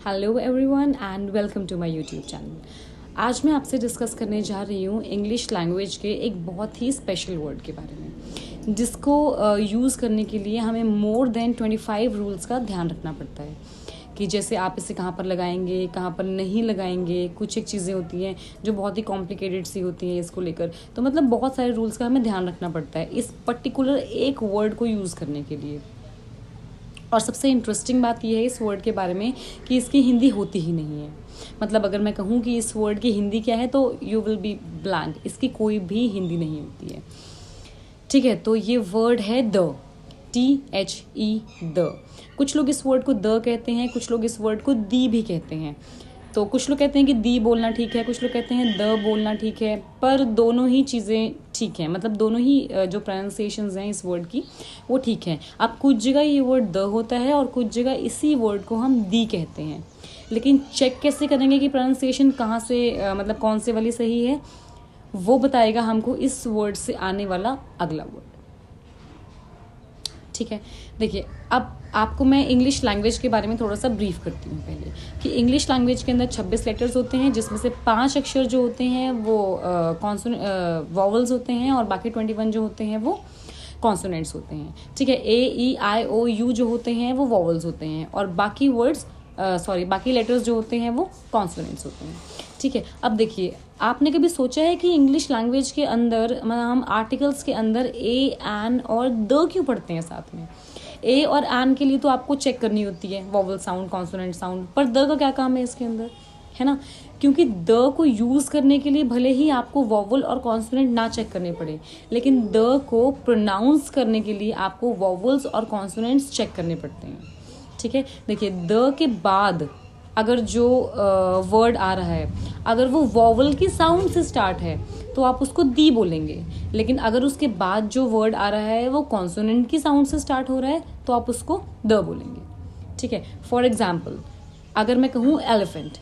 Hello everyone and welcome to my YouTube channel. आज मैं आपसे डिस्कस करने जा रही हूँ इंग्लिश लैंग्वेज के एक बहुत ही स्पेशल वर्ड के बारे में, जिसको यूज़ करने के लिए हमें मोर देन 25 रूल्स का ध्यान रखना पड़ता है कि जैसे आप इसे कहाँ पर लगाएंगे, कहाँ पर नहीं लगाएंगे। कुछ एक चीज़ें होती हैं जो बहुत ही कॉम्प्लिकेटेड सी होती हैं इसको लेकर, तो मतलब बहुत सारे रूल्स का हमें ध्यान रखना पड़ता है इस पर्टिकुलर एक वर्ड को यूज़ करने के लिए। और सबसे इंटरेस्टिंग बात यह है इस वर्ड के बारे में कि इसकी हिंदी होती ही नहीं है। मतलब अगर मैं कहूँ कि इस वर्ड की हिंदी क्या है तो यू विल बी ब्लैंक, इसकी कोई भी हिंदी नहीं होती है। ठीक है, तो ये वर्ड है द, THE द। कुछ लोग इस वर्ड को द कहते हैं, कुछ लोग इस वर्ड को दी भी कहते हैं। तो कुछ लोग कहते हैं कि दी बोलना ठीक है, कुछ लोग कहते हैं द बोलना ठीक है, पर दोनों ही चीज़ें ठीक हैं। मतलब दोनों ही जो प्रोनाउंसिएशंस हैं इस वर्ड की वो ठीक है। अब कुछ जगह ये वर्ड द होता है और कुछ जगह इसी वर्ड को हम दी कहते हैं। लेकिन चेक कैसे करेंगे कि प्रोनाउंसिएशन कहाँ से मतलब कौन से वाली सही है, वो बताएगा हमको इस वर्ड से आने वाला अगला वर्ड। ठीक है, देखिए अब आपको मैं इंग्लिश लैंग्वेज के बारे में थोड़ा सा ब्रीफ करती हूँ पहले कि इंग्लिश लैंग्वेज के अंदर 26 लेटर्स होते हैं, जिसमें से 5 अक्षर जो होते हैं वो वॉवल्स होते हैं और बाकी 21 जो होते हैं वो कॉन्सोनेंट्स होते हैं। ठीक है, AEIOU जो होते हैं वो वॉवल्स होते हैं और बाकी बाकी लेटर्स जो होते हैं वो कॉन्सोनेंट्स होते हैं। ठीक है, अब देखिए आपने कभी सोचा है कि इंग्लिश लैंग्वेज के अंदर मतलब हम आर्टिकल्स के अंदर ए, एन और द क्यों पढ़ते हैं साथ में? ए और एन के लिए तो आपको चेक करनी होती है वॉवल साउंड, कॉन्सोनेंट साउंड, पर द का क्या काम है इसके अंदर, है ना? क्योंकि द को यूज़ करने के लिए भले ही आपको वॉवल और कॉन्सोनेंट ना चेक करने पड़े, लेकिन द को प्रोनाउंस करने के लिए आपको वॉवल्स और कॉन्सोनेंट्स चेक करने पड़ते हैं। ठीक है, देखिए द के बाद अगर जो वर्ड आ रहा है अगर वो वॉवल की साउंड से स्टार्ट है तो आप उसको दी बोलेंगे, लेकिन अगर उसके बाद जो वर्ड आ रहा है वो कॉन्सोनेंट की साउंड से स्टार्ट हो रहा है तो आप उसको द बोलेंगे। ठीक है, फॉर एग्जाम्पल अगर मैं कहूँ एलिफेंट,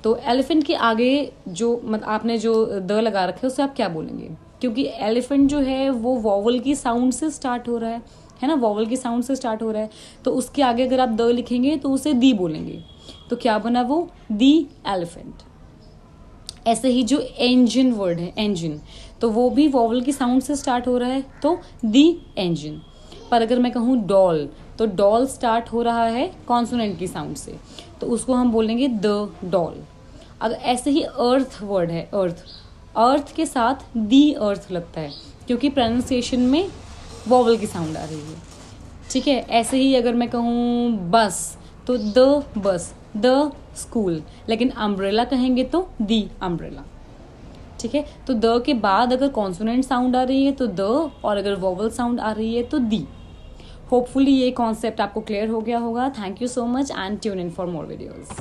तो एलिफेंट के आगे जो मतलब आपने जो द लगा रखा है उससे आप क्या बोलेंगे? क्योंकि एलिफेंट जो है वो वॉवल की साउंड से स्टार्ट हो रहा है ना, वॉवल की साउंड से स्टार्ट हो रहा है, तो उसके आगे अगर आप द लिखेंगे तो उसे दी बोलेंगे, तो क्या बना वो दी एलिफेंट। ऐसे ही जो इंजन वर्ड है इंजन, तो वो भी वॉवल की साउंड से स्टार्ट हो रहा है तो दी इंजन। पर अगर मैं कहूँ डॉल, तो डॉल स्टार्ट हो रहा है कॉन्सोनेंट की साउंड से, तो उसको हम बोलेंगे द डॉल। अगर ऐसे ही अर्थ वर्ड है अर्थ, अर्थ के साथ दी अर्थ लगता है क्योंकि प्रोनाउंसिएशन में वॉवल की साउंड आ रही है। ठीक है, ऐसे ही अगर मैं कहूँ बस, तो द बस, द स्कूल, लेकिन अम्ब्रेला कहेंगे तो दी अम्ब्रेला। ठीक है, तो द के बाद अगर कॉन्सोनेंट साउंड आ रही है तो द, और अगर वॉवल साउंड आ रही है तो दी। होपफुली ये कॉन्सेप्ट आपको क्लियर हो गया होगा। Thank you so much and tune in for more videos.